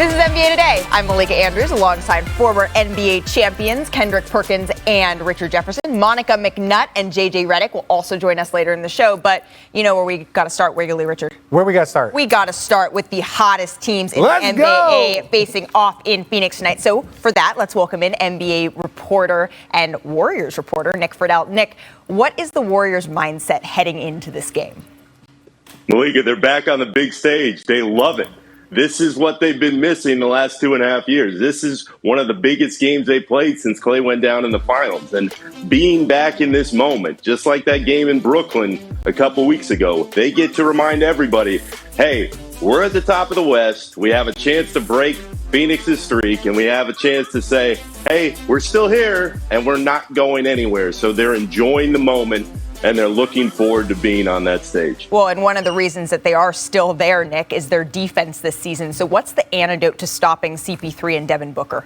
This is NBA Today. I'm Malika Andrews alongside former NBA champions Kendrick Perkins and Richard Jefferson. Monica McNutt and JJ Redick will also join us later in the show. But you know where we got to start, Wiggly Richard? Where we got to start? We got to start with the hottest teams in the NBA facing off in Phoenix tonight. So for that, let's welcome in NBA reporter and Warriors reporter Nick Friedel. Nick, what is the Warriors' mindset heading into this game? Malika, they're back on the big stage. They love it. This is what they've been missing the last 2.5 years. This is one of the biggest games they played since Klay went down in the finals. And being back in this moment, just like that game in Brooklyn a couple weeks ago, they get to remind everybody, hey, we're at the top of the West. We have a chance to break Phoenix's streak, and we have a chance to say, hey, we're still here, and we're not going anywhere. So they're enjoying the moment, and they're looking forward to being on that stage. Well, and one of the reasons that they are still there, Nick, is their defense this season. So what's the antidote to stopping CP3 and Devin Booker?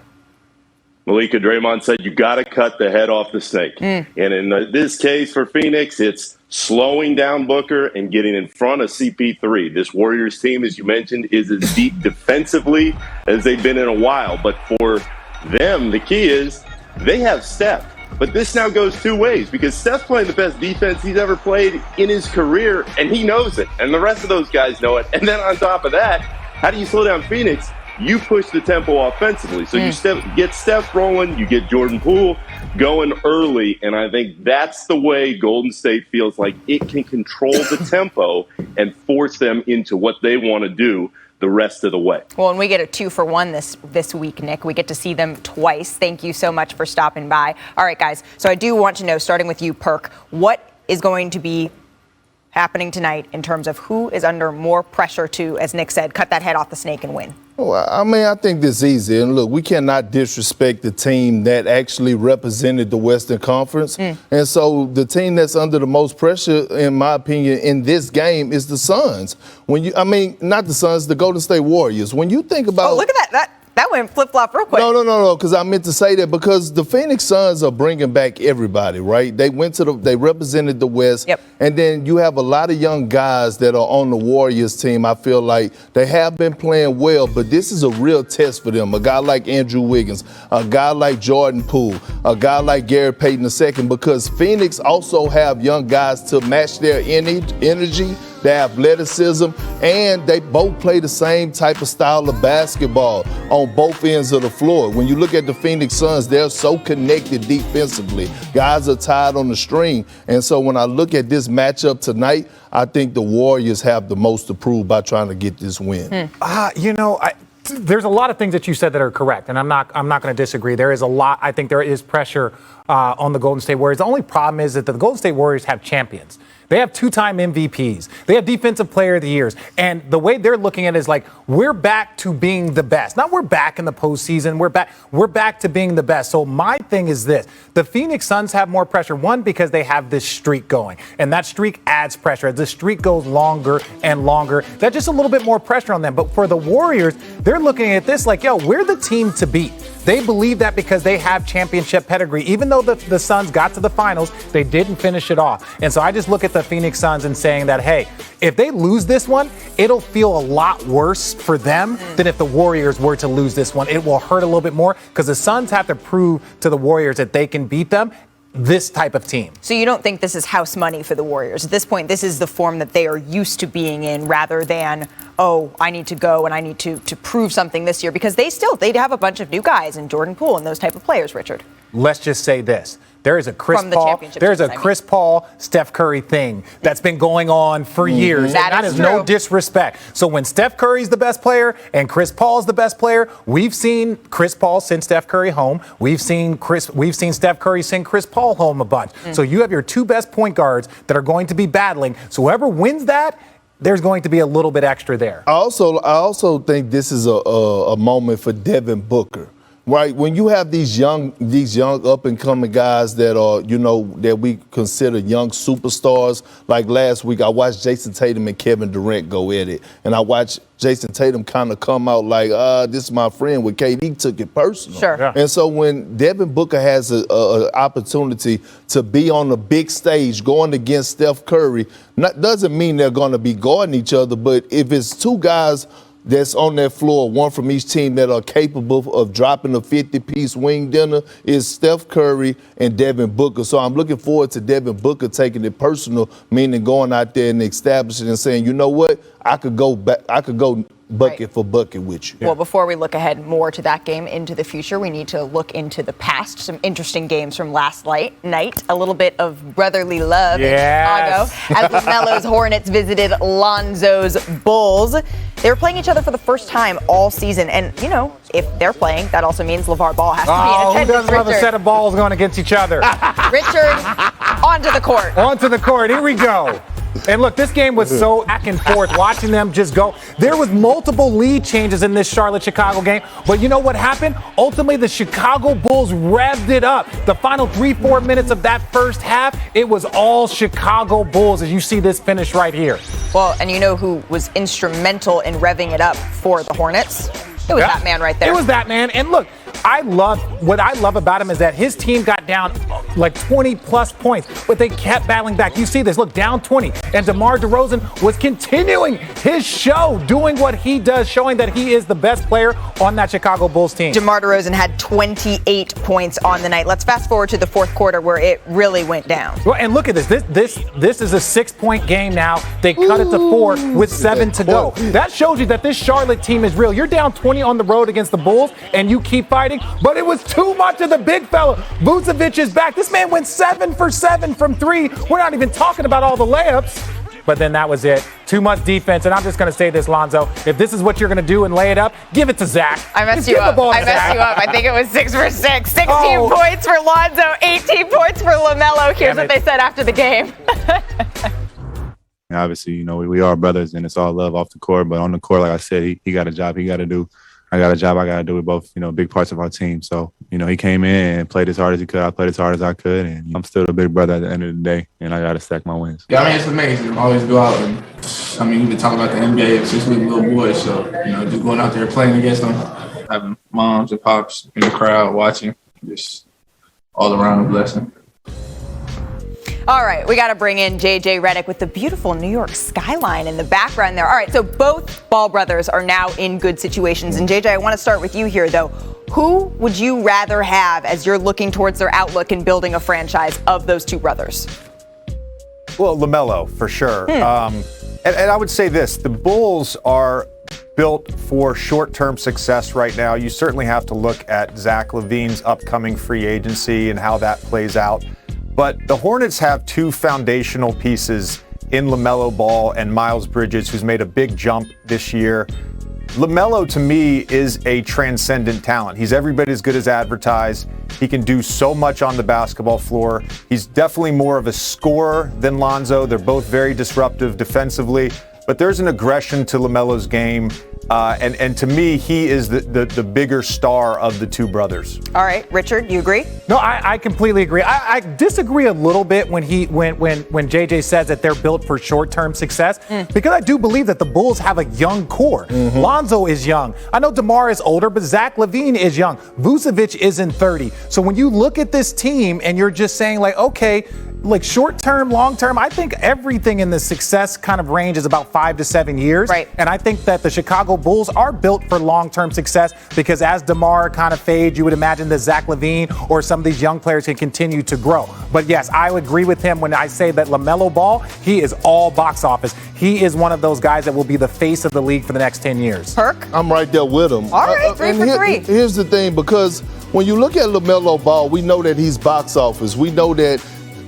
Malika, Draymond said you got to cut the head off the snake. And in this case for Phoenix, it's slowing down Booker and getting in front of CP3. This Warriors team, as you mentioned, is as deep defensively as they've been in a while. But for them, the key is they have Steph. But this now goes two ways because Steph's playing the best defense he's ever played in his career, and he knows it. And the rest of those guys know it. And then on top of that, how do you slow down Phoenix? You push the tempo offensively. So you get Steph rolling, you get Jordan Poole going early, and I think that's the way Golden State feels like it can control the tempo and force them into what they want to do the rest of the way. Well, and we get a 2-for-1 this week, Nick. We get to see them twice. Thank you so much for stopping by. All right, guys. So I do want to know, starting with you, Perk, what is going to be happening tonight in terms of who is under more pressure to, as Nick said, cut that head off the snake and win? Well, I mean, I think this is easy. And look, we cannot disrespect the team that actually represented the Western Conference. And so the team that's under the most pressure, in my opinion, in this game is the Suns. Not the Suns, the Golden State Warriors. When you think about... Oh, look at that. That went flip-flop real quick. No, because I meant to say that because the Phoenix Suns are bringing back everybody, right? They represented the West. Yep. And then you have a lot of young guys that are on the Warriors team. I feel like they have been playing well, but this is a real test for them. A guy like Andrew Wiggins, a guy like Jordan Poole, a guy like Gary Payton II, because Phoenix also have young guys to match their energy, their athleticism, and they both play the same type of style of basketball on both ends of the floor. When you look at the Phoenix Suns, they're so connected defensively. Guys are tied on the string. And so when I look at this matchup tonight, I think the Warriors have the most to prove by trying to get this win. There's a lot of things that you said that are correct, and I'm not going to disagree. There is a lot. I think there is pressure on the Golden State Warriors. The only problem is that the Golden State Warriors have champions. They have two-time MVPs. They have Defensive Player of the Years. And the way they're looking at it is like, we're back to being the best. Not we're back in the postseason. We're back to being the best. So my thing is this. The Phoenix Suns have more pressure. One, because they have this streak going. And that streak adds pressure. As the streak goes longer and longer, that's just a little bit more pressure on them. But for the Warriors, they're looking at this like, yo, we're the team to beat. They believe that because they have championship pedigree. Even though the Suns got to the finals, they didn't finish it off. And so I just look at the Phoenix Suns and saying that, hey, if they lose this one, it'll feel a lot worse for them than if the Warriors were to lose this one. It will hurt a little bit more because the Suns have to prove to the Warriors that they can beat them. This type of team. So you don't think this is house money for the Warriors? At this point, this is the form that they are used to being in rather than, oh, I need to go and I need to prove something this year, because they have a bunch of new guys in Jordan Poole and those type of players, Richard. Let's just say this. There is a Chris Paul, Steph Curry thing that's been going on for years. That is no disrespect. So when Steph Curry's the best player and Chris Paul's the best player, we've seen Chris Paul send Steph Curry home. We've seen Steph Curry send Chris Paul home a bunch. So you have your two best point guards that are going to be battling. So whoever wins that, there's going to be a little bit extra there. I also think this is a moment for Devin Booker. Right, when you have these young up and coming guys that are, that we consider young superstars. Like last week, I watched Jason Tatum and Kevin Durant go at it, and I watched Jason Tatum kind of come out like, this is my friend. With KD took it personal. Sure. Yeah. And so when Devin Booker has an opportunity to be on the big stage going against Steph Curry, doesn't mean they're going to be guarding each other, but if it's two guys that's on that floor, one from each team that are capable of dropping a 50-piece wing dinner, is Steph Curry and Devin Booker. So I'm looking forward to Devin Booker taking it personal, meaning going out there and establishing and saying, you know what, I could go bucket for bucket with you. Well, before we look ahead more to that game into the future, we need to look into the past. Some interesting games from last night. A little bit of brotherly love in Chicago as LaMelo's Hornets visited Lonzo's Bulls. They were playing each other for the first time all season. And, you know, if they're playing, that also means LeVar Ball has to be in attendance. Who doesn't love a set of balls going against each other? Richard, onto the court. Onto the court. Here we go. And look, this game was so back and forth, watching them just go. There was multiple lead changes in this Charlotte-Chicago game, but you know what happened? Ultimately, the Chicago Bulls revved it up. The final 3-4 minutes of that first half, it was all Chicago Bulls, as you see this finish right here. Well, and you know who was instrumental in revving it up for the Hornets? It was that man right there. It was that man. And look, what I love about him is that his team got down like 20-plus points, but they kept battling back. You see this, look, down 20. And DeMar DeRozan was continuing his show, doing what he does, showing that he is the best player on that Chicago Bulls team. DeMar DeRozan had 28 points on the night. Let's fast forward to the fourth quarter where it really went down. Well, and look at this. This is a 6-point game now. They cut it to 4 with 7 to go. That shows you that this Charlotte team is real. You're down 20 on the road against the Bulls, and you keep fighting. But it was too much of the big fella. Vucevic is back. This man went 7 for 7 from 3. We're not even talking about all the layups. But then that was it. Too much defense. And I'm just going to say this, Lonzo. If this is what you're going to do and lay it up, give it to Zach. I messed you up. I think it was 6 for 6. 16 points for Lonzo, 18 points for LaMelo. Here's what they said after the game. Obviously, you know, we are brothers, and it's all love off the court. But on the court, like I said, he got a job he got to do. I got a job I got to do with both, you know, big parts of our team. So, you know, he came in and played as hard as he could. I played as hard as I could. And I'm still the big brother at the end of the day, and I got to stack my wins. Yeah, I mean, it's amazing. I always go out and, I mean, you've been talking about the NBA since we were little boys. So, you know, just going out there playing against them, having moms and pops in the crowd watching, just all around a blessing. All right, we got to bring in JJ Redick with the beautiful New York skyline in the background there. All right, so both Ball brothers are now in good situations. And JJ, I want to start with you here, though. Who would you rather have as you're looking towards their outlook in building a franchise of those two brothers? Well, LaMelo, for sure. And I would say this, the Bulls are built for short-term success right now. You certainly have to look at Zach LaVine's upcoming free agency and how that plays out. But the Hornets have two foundational pieces in LaMelo Ball and Miles Bridges, who's made a big jump this year. LaMelo, to me, is a transcendent talent. He's every bit as good as advertised. He can do so much on the basketball floor. He's definitely more of a scorer than Lonzo. They're both very disruptive defensively. But there's an aggression to LaMelo's game. And to me, he is the bigger star of the two brothers. All right, Richard, you agree? No, I completely agree. I disagree a little bit when JJ says that they're built for short-term success, because I do believe that the Bulls have a young core. Lonzo is young. I know DeMar is older, but Zach LaVine is young. Vucevic isn't 30. So when you look at this team and you're just saying, like, okay, like short-term, long-term, I think everything in the success kind of range is about 5 to 7 years. Right. And I think that the Chicago Bulls are built for long-term success, because as DeMar kind of fades, you would imagine that Zach LaVine or some of these young players can continue to grow. But yes, I would agree with him when I say that LaMelo Ball, he is all box office. He is one of those guys that will be the face of the league for the next 10 years. Perk? I'm right there with him. All right, 3 for 3. Here's the thing, because when you look at LaMelo Ball, we know that he's box office. We know that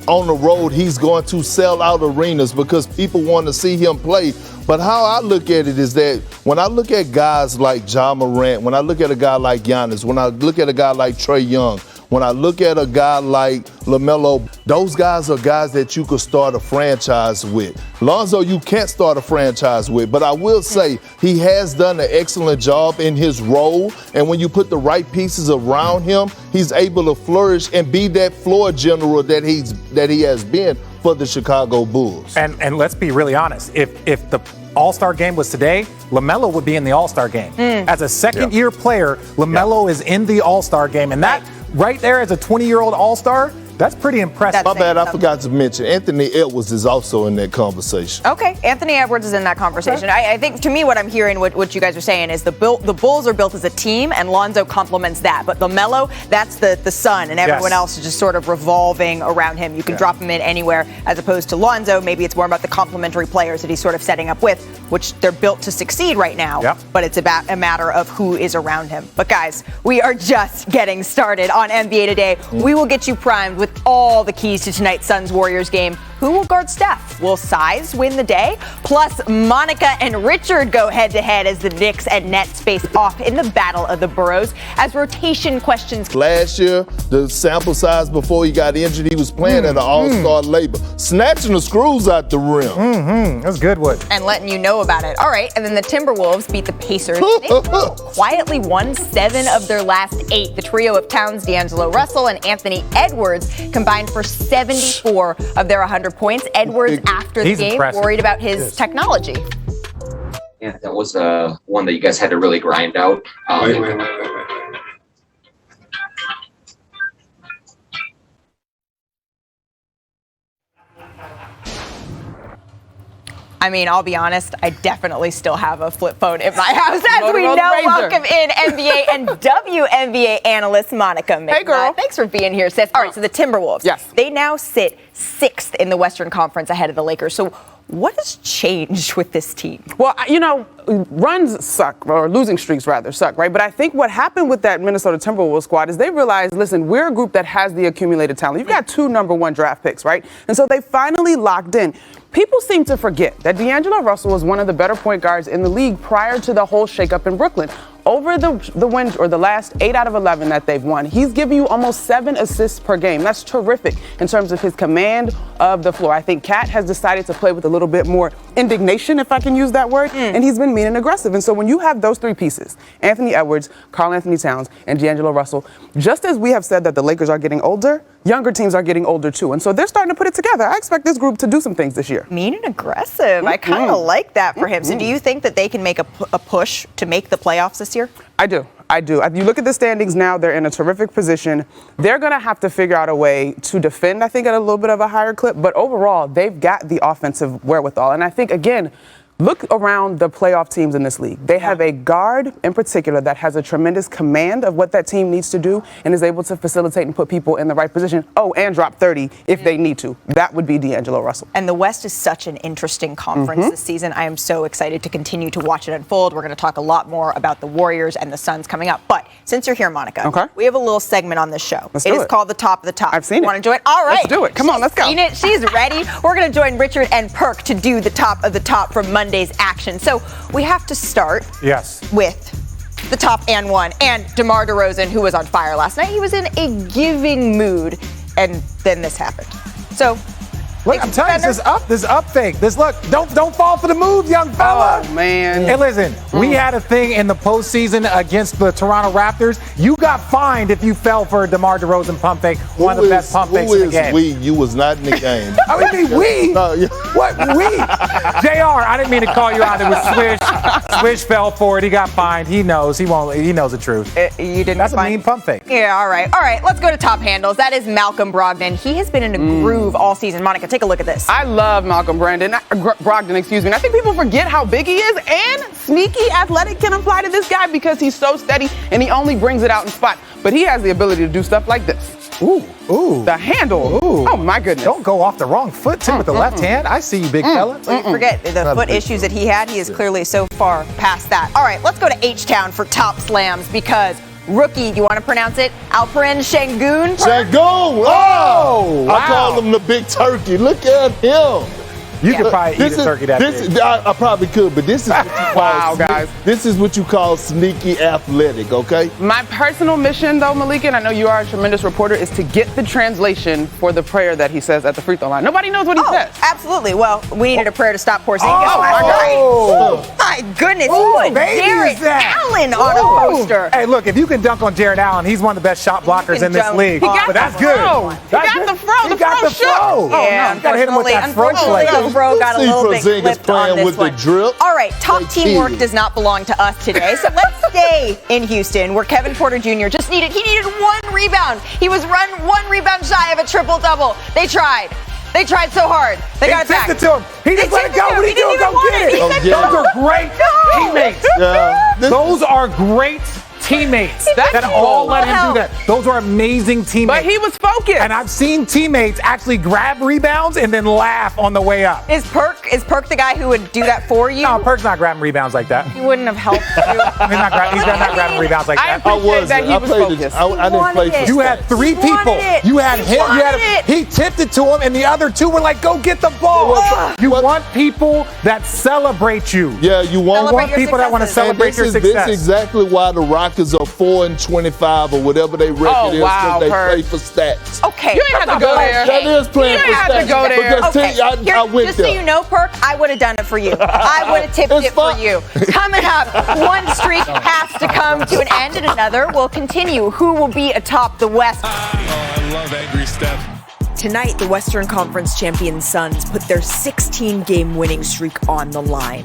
on the road, he's going to sell out arenas because people want to see him play. But how I look at it is that when I look at guys like Ja Morant, when I look at a guy like Giannis, when I look at a guy like Trae Young, when I look at a guy like LaMelo, those guys are guys that you could start a franchise with. Lonzo, you can't start a franchise with, but I will say he has done an excellent job in his role, and when you put the right pieces around him, he's able to flourish and be that floor general that he has been for the Chicago Bulls. And let's be really honest, if the All-Star game was today, LaMelo would be in the All-Star game. As a second-year player, LaMelo is in the All-Star game, and that right there as a 20-year-old All-Star, That's pretty impressive. My bad, I forgot to mention, Anthony Edwards is also in that conversation. Okay, Anthony Edwards is in that conversation. I think, to me, what I'm hearing, what you guys are saying is the Bulls are built as a team, and Lonzo complements that. But LaMelo, that's the sun, and everyone else is just sort of revolving around him. You can drop him in anywhere, as opposed to Lonzo. Maybe it's more about the complementary players that he's sort of setting up with, which they're built to succeed right now. Yep. But it's about a matter of who is around him. But guys, we are just getting started on NBA Today. We will get you primed with all the keys to tonight's Suns-Warriors game. Who will guard Steph? Will size win the day? Plus, Monica and Richard go head-to-head as the Knicks and Nets face off in the Battle of the Boroughs as rotation questions. Last year, the sample size before he got injured, he was playing at an all-star label, snatching the screws out the rim. That's good one. And letting you know about it. All right, and then the Timberwolves beat the Pacers. They quietly won 7 of their last 8. The trio of Towns, D'Angelo Russell, and Anthony Edwards combined for 74 of their 100 points. Edwards, after the game, worried about his technology. Yeah, that was one that you guys had to really grind out. Wait. I mean, I'll be honest, I definitely still have a flip phone in my house. As we know, welcome in NBA and WNBA analyst Monica McNutt. Hey, girl. Thanks for being here, sis. All right, so the Timberwolves. Yes. They now sit 6th in the Western Conference ahead of the Lakers. So what has changed with this team? Well, runs suck, or losing streaks rather suck, right? But I think what happened with that Minnesota Timberwolves squad is they realized, listen, we're a group that has the accumulated talent. You've got 2 number 1 draft picks, right? And so they finally locked in. People seem to forget that D'Angelo Russell was one of the better point guards in the league prior to the whole shakeup in Brooklyn. Over the last 8 out of 11 that they've won, he's giving you almost 7 assists per game. That's terrific in terms of his command of the floor. I think Kat has decided to play with a little bit more indignation, if I can use that word, and he's been mean and aggressive. And so when you have those 3 pieces, Anthony Edwards, Karl Anthony Towns, and D'Angelo Russell, just as we have said that the Lakers are getting older, younger teams are getting older too. And so they're starting to put it together. I expect this group to do some things this year. Mean and aggressive. I kind of like that for him. So do you think that they can make a push to make the playoffs this year? I do. If you look at the standings now, they're in a terrific position. They're going to have to figure out a way to defend, I think, at a little bit of a higher clip. But overall, they've got the offensive wherewithal. And I think, again, look around the playoff teams in this league. They have a guard in particular that has a tremendous command of what that team needs to do and is able to facilitate and put people in the right position. Oh, and drop 30 if they need to. That would be D'Angelo Russell. And the West is such an interesting conference this season. I am so excited to continue to watch it unfold. We're going to talk a lot more about the Warriors and the Suns coming up. But since you're here, Monica, we have a little segment on this show. Let's do it. It is called The Top of the Top. I've seen it. Want to join? All right. Let's do it. Come on, let's go. Seen it. She's ready. We're going to join Richard and Perk to do The Top of the Top from Monday's action. So we have to start with the top and one. And DeMar DeRozan, who was on fire last night, he was in a giving mood. And then this happened. So look, I'm telling you, this up fake. Don't fall for the move, young fella. Oh, man. Hey, listen, we had a thing in the postseason against the Toronto Raptors. You got fined if you fell for a DeMar DeRozan pump fake, one of the best pump fakes in the game. You was not in the game. I mean, we? What, we? JR, I didn't mean to call you out. It was Swish. Swish fell for it. He got fined. He knows. He knows the truth. You didn't That's a mean pump fake. Yeah, all right. All right, let's go to top handles. That is Malcolm Brogdon. He has been in a groove all season. Monica, take a look at this. I love Malcolm Brogdon, excuse me. And I think people forget how big he is, and sneaky athletic can apply to this guy because he's so steady and he only brings it out in spot. But he has the ability to do stuff like this. Ooh. The handle. Ooh. Oh, my goodness. Don't go off the wrong foot, too, with the left hand. I see you, big fella. Well, you forget the foot issues that he had. He is clearly so far past that. All right, let's go to H-Town for top slams because rookie, do you want to pronounce it? Alperen Şengün? Şengün! Oh! Wow. I call him the big turkey. Look at him. You could probably eat a turkey that big. I probably could, but this is what you call Wow, guys. This is what you call sneaky athletic, okay? My personal mission, though, Malika, and I know you are a tremendous reporter, is to get the translation for the prayer that he says at the free throw line. Nobody knows what he says. Absolutely. Well, we needed a prayer to stop Porzingis last night. Oh, my goodness. Ooh, He put baby, Jared is that? Allen on a poster. Hey, look, if you can dunk on Jared Allen, he's one of the best shot blockers in this jump. league. He got But that's the good. throw. He got the throw. He got the shook. throw. Yeah, You gotta hit him with that throw unfortunately, play. Young bro got a little bit Porzingis clipped playing on this with one. the drip. All right, top They teamwork cheated. does not belong to us today. So let's stay in Houston, where Kevin Porter Jr. He needed 1 rebound. He was run 1 rebound shy of a triple-double. They tried. They tried so hard. They got it back. He tipped it to him. He just let it go. What are you doing? Go get it. He said, yeah. Those are great teammates. Yeah. Those are great teammates that all let him do that. Those are amazing teammates. But he was focused. And I've seen teammates actually grab rebounds and then laugh on the way up. Is Perk the guy who would do that for you? No, Perk's not grabbing rebounds like that. He wouldn't have helped you. He's not grabbing rebounds like I that. appreciate that he was focused. I didn't play for You had 3 people. You had him. He tipped it to him, and the other 2 were like, "Go get the ball." You want people that celebrate you. Yeah, you want Celebrate your people that want to successes. celebrate your success. This is exactly why the Rockets are 4-25 or whatever they record is, wow, because they Perk. play for stats. Okay. You ain't have to go there. That is playing You for ain't have stats. to go there. Because Okay, I went just there. so you know, Perk, I would have done it for you. I would have tipped It's it for fun. you. Coming up, one streak has to come to an end and another will continue. Who will be atop the West? I love angry Steph. Tonight, the Western Conference champion Suns put their 16-game winning streak on the line.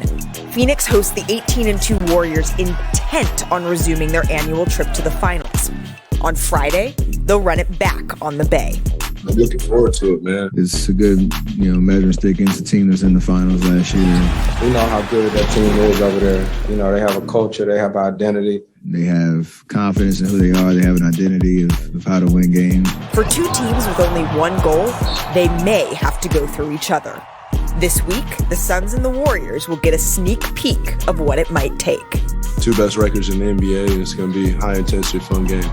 Phoenix hosts the 18-2 Warriors, intent on resuming their annual trip to the finals. On Friday, they'll run it back on the Bay. I'm looking forward to it, man. It's a good, measuring stick against the team that's in the finals last year. We know how good that team is over there. They have a culture, they have identity. They have confidence in who they are. They have an identity of how to win games. For 2 teams with only 1 goal, they may have to go through each other. This week, the Suns and the Warriors will get a sneak peek of what it might take. 2 best records in the NBA, and it's going to be high-intensity, fun game.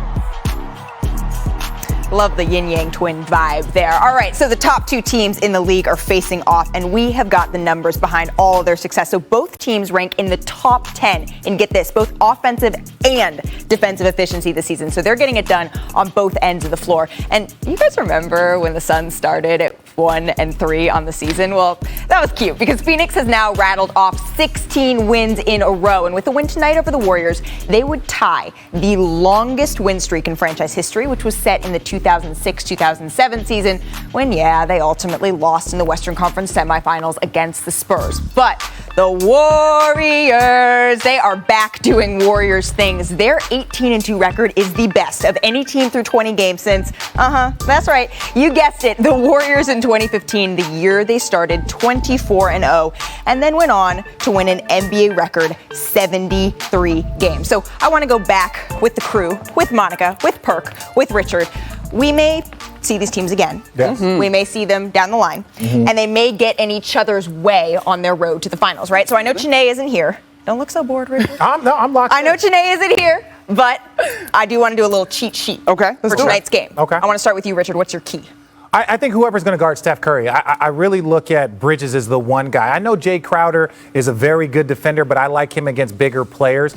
Love the yin-yang twin vibe there. All right, so the top 2 teams in the league are facing off, and we have got the numbers behind all of their success. So both teams rank in the top 10 in, get this, both offensive and defensive efficiency this season. So they're getting it done on both ends of the floor. And you guys remember when the Suns started at 1-3 on the season? Well, that was cute because Phoenix has now rattled off 16 wins in a row. And with the win tonight over the Warriors, they would tie the longest win streak in franchise history, which was set in the 2006-2007 season when, they ultimately lost in the Western Conference semifinals against the Spurs. But the Warriors, they are back doing Warriors things. Their 18-2 record is the best of any team through 20 games since, that's right, you guessed it, the Warriors in 2015, the year they started 24-0, and then went on to win an NBA record 73 games. So I want to go back with the crew, with Monica, with Perk, with Richard. We may see these teams again. Yes. We may see them down the line, and they may get in each other's way on their road to the finals, right? So I know Chanae isn't here. Don't look so bored, Richard. I'm locked I know in. Chanae isn't here, but I do want to do a little cheat sheet for tonight's game. Okay. I want to start with you, Richard. What's your key? I think whoever's going to guard Steph Curry, I really look at Bridges as the one guy. I know Jay Crowder is a very good defender, but I like him against bigger players.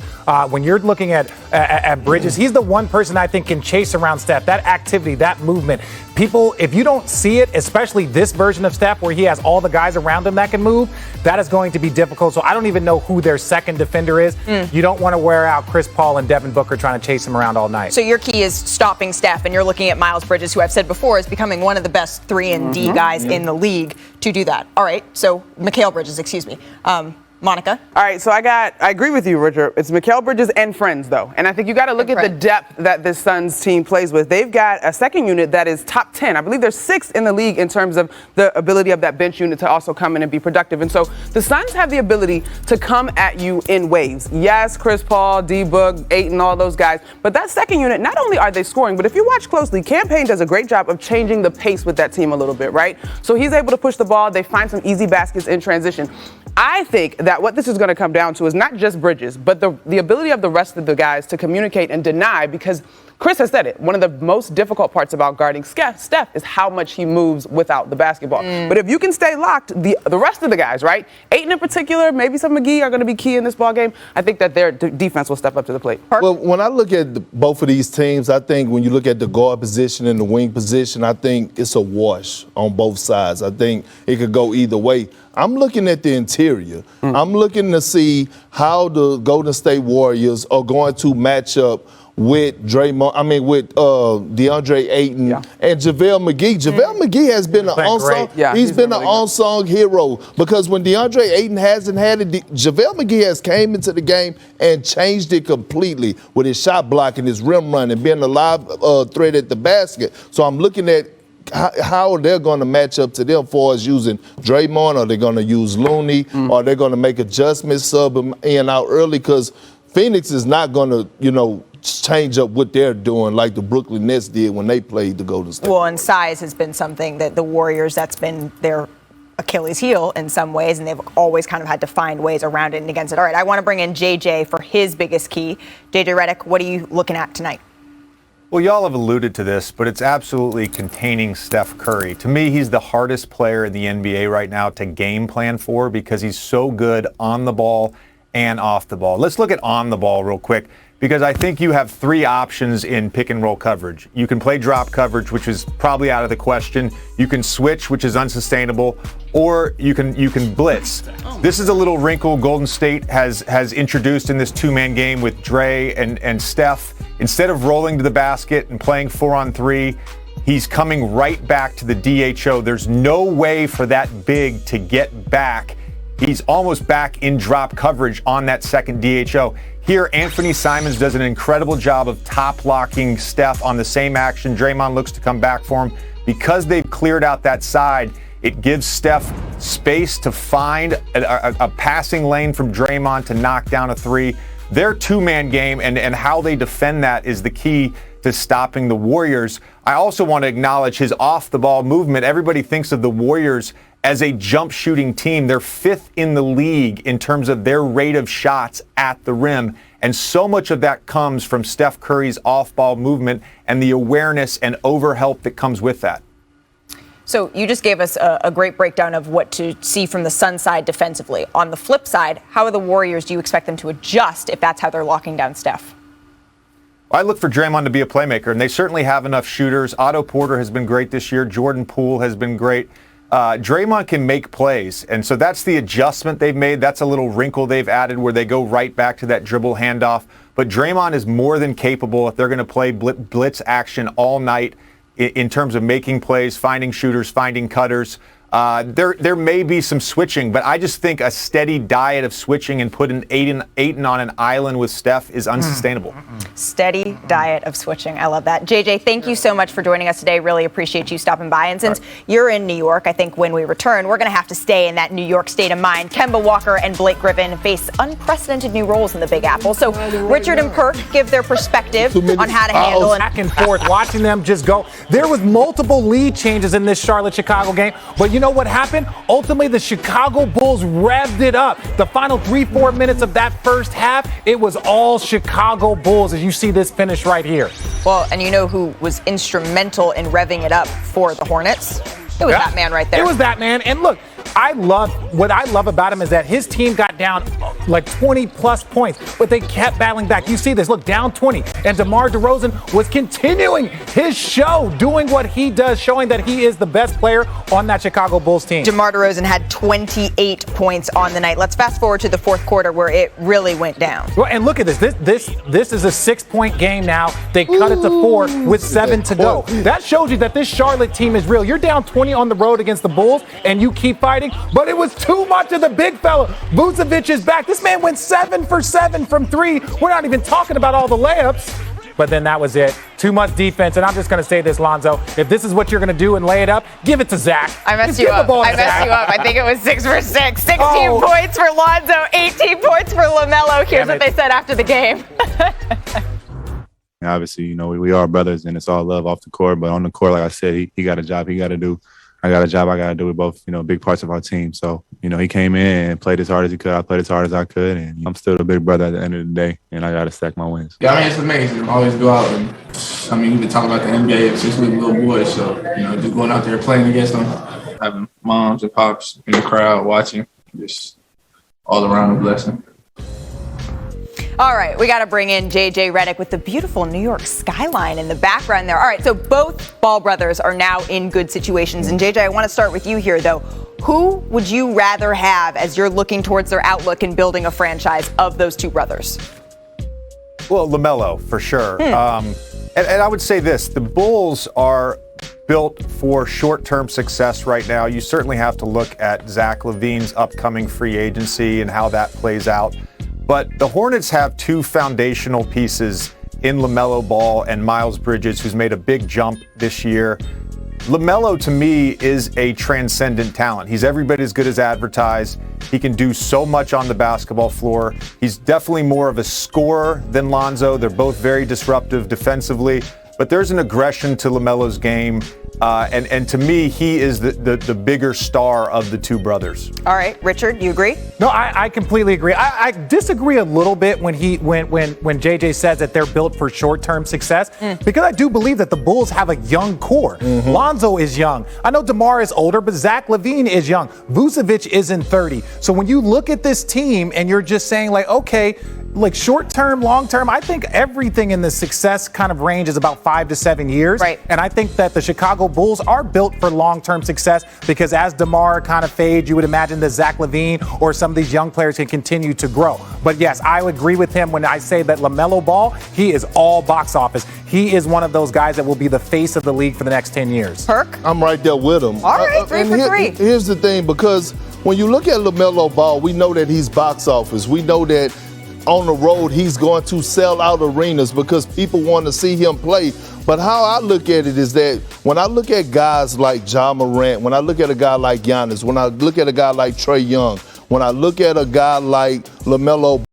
When you're looking at Bridges, he's the one person I think can chase around Steph. That activity, that movement. People, if you don't see it, especially this version of Steph where he has all the guys around him that can move, that is going to be difficult. So I don't even know who their second defender is. You don't want to wear out Chris Paul and Devin Booker trying to chase him around all night. So your key is stopping Steph, and you're looking at Miles Bridges, who I've said before is becoming one of the best 3-and-D guys in the league to do that. All right, so Mikal Bridges, excuse me. Monica? All right, so I agree with you, Richard. It's Mikal Bridges and friends, though. And I think you got to look at the depth that this Suns team plays with. They've got a second unit that is top 10. I believe they're 6th in the league in terms of the ability of that bench unit to also come in and be productive. And so the Suns have the ability to come at you in waves. Yes, Chris Paul, D-Book, Ayton, all those guys. But that second unit, not only are they scoring, but if you watch closely, Cam Payne does a great job of changing the pace with that team a little bit, right? So he's able to push the ball. They find some easy baskets in transition. I think that what this is going to come down to is not just Bridges, but the ability of the rest of the guys to communicate and deny, because Chris has said it. One of the most difficult parts about guarding Steph is how much he moves without the basketball. But if you can stay locked, the rest of the guys, right? Ayton in particular, maybe some McGee are going to be key in this ball game. I think that their defense will step up to the plate. Well, when I look at both of these teams, I think when you look at the guard position and the wing position, I think it's a wash on both sides. I think it could go either way. I'm looking at the interior. I'm looking to see how the Golden State Warriors are going to match up with DeAndre Ayton and JaVale McGee. JaVale McGee has been an unsung. He's been an unsung hero because when DeAndre Ayton hasn't had it, JaVale McGee has came into the game and changed it completely with his shot blocking, his rim running, being a live threat at the basket. So I'm looking at how they're going to match up to them for us using Draymond, or they're going to use Looney, or they're going to make adjustments, sub him in out early, because Phoenix is not going to, change up what they're doing like the Brooklyn Nets did when they played the Golden State. Well, and size has been something that the Warriors, that's been their Achilles heel in some ways, and they've always kind of had to find ways around it and against it. All right, I want to bring in JJ for his biggest key. JJ Redick, what are you looking at tonight? Well, y'all have alluded to this, but it's absolutely containing Steph Curry. To me, he's the hardest player in the NBA right now to game plan for because he's so good on the ball and off the ball. Let's look at on the ball real quick, because I think you have three options in pick and roll coverage. You can play drop coverage, which is probably out of the question. You can switch, which is unsustainable, or you can blitz. This is a little wrinkle Golden State has introduced in this two-man game with Dre and Steph. Instead of rolling to the basket and playing 4-on-3, he's coming right back to the DHO. There's no way for that big to get back. He's almost back in drop coverage on that second DHO. Here, Anthony Simons does an incredible job of top locking Steph on the same action. Draymond looks to come back for him. Because they've cleared out that side, it gives Steph space to find a passing lane from Draymond to knock down a three. Their two-man game and how they defend that is the key to stopping the Warriors. I also want to acknowledge his off-the-ball movement. Everybody thinks of the Warriors as a jump shooting team. They're fifth in the league in terms of their rate of shots at the rim. And so much of that comes from Steph Curry's off-ball movement and the awareness and overhelp that comes with that. So you just gave us a great breakdown of what to see from the Sun side defensively. On the flip side, how are the Warriors, do you expect them to adjust if that's how they're locking down Steph? I look for Draymond to be a playmaker, and they certainly have enough shooters. Otto Porter has been great this year. Jordan Poole has been great. Draymond can make plays, and so that's the adjustment they've made. That's a little wrinkle they've added where they go right back to that dribble handoff. But Draymond is more than capable if they're going to play blitz action all night in terms of making plays, finding shooters, finding cutters. There may be some switching, but I just think a steady diet of switching and putting Ayton on an island with Steph is unsustainable. Steady diet of switching. I love that. JJ, thank you so much for joining us today. Really appreciate you stopping by. And since you're in New York, I think when we return, we're going to have to stay in that New York state of mind. Kemba Walker and Blake Griffin face unprecedented new roles in the Big Apple. So Richard and Perk give their perspective on how to handle it. Back and forth, watching them just go. There was multiple lead changes in this Charlotte-Chicago game, but you know what happened? Ultimately, the Chicago Bulls revved it up. The final 3-4 minutes of that first half, it was all Chicago Bulls, as you see this finish right here. Well, and you know who was instrumental in revving it up for the Hornets? It was that man right there. It was that man. And look, what I love about him is that his team got down like 20 plus points, but they kept battling back. You see this, look, down 20. And DeMar DeRozan was continuing his show, doing what he does, showing that he is the best player on that Chicago Bulls team. DeMar DeRozan had 28 points on the night. Let's fast forward to the fourth quarter where it really went down. Well, and look at this. This is a 6-point game now. They cut it to 4 with 7 to go. That shows you that this Charlotte team is real. You're down 20 on the road against the Bulls, and you keep fighting. But it was too much of the big fella. Vucevic is back. This man went 7 for 7 from 3. We're not even talking about all the layups. But then that was it. Too much defense. And I'm just going to say this, Lonzo. If this is what you're going to do and lay it up, give it to Zach. I messed you up. I think it was 6 for 6. 16 points for Lonzo, 18 points for LaMelo. Here's what they said after the game. Obviously, we are brothers, and it's all love off the court. But on the court, like I said, he got a job he got to do. I got a job I got to do with both, big parts of our team. So, he came in and played as hard as he could. I played as hard as I could, and I'm still the big brother at the end of the day, and I got to stack my wins. Yeah, it's amazing. I always go out and, you've been talking about the NBA since we were little boys. So, just going out there playing against them, having moms and pops in the crowd watching, just all around a blessing. All right, we got to bring in JJ Redick with the beautiful New York skyline in the background there. All right, so both Ball brothers are now in good situations. And JJ, I want to start with you here, though. Who would you rather have as you're looking towards their outlook in building a franchise of those two brothers? Well, LaMelo, for sure. And I would say this, the Bulls are built for short-term success right now. You certainly have to look at Zach LaVine's upcoming free agency and how that plays out. But the Hornets have two foundational pieces in LaMelo Ball and Miles Bridges, who's made a big jump this year. LaMelo, to me, is a transcendent talent. He's every bit as good as advertised. He can do so much on the basketball floor. He's definitely more of a scorer than Lonzo. They're both very disruptive defensively. But there's an aggression to LaMelo's game. And to me, he is the bigger star of the two brothers. All right, Richard, you agree? No, I completely agree. I disagree a little bit when JJ says that they're built for short-term success, because I do believe that the Bulls have a young core. Lonzo is young. I know DeMar is older, but Zach LaVine is young. Vucevic isn't 30. So when you look at this team and you're just saying like, okay, like short-term, long-term, I think everything in the success kind of range is about 5 to 7 years. Right. And I think that the Chicago Bulls are built for long-term success, because as DeMar kind of fades, you would imagine that Zach LaVine or some of these young players can continue to grow. But yes, I would agree with him when I say that LaMelo Ball, he is all box office. He is one of those guys that will be the face of the league for the next 10 years. Perk? I'm right there with him. All right, 3 for 3. Here's the thing, because when you look at LaMelo Ball, we know that he's box office. We know that on the road, he's going to sell out arenas because people want to see him play. But how I look at it is that when I look at guys like Ja Morant, when I look at a guy like Giannis, when I look at a guy like Trae Young, when I look at a guy like LaMelo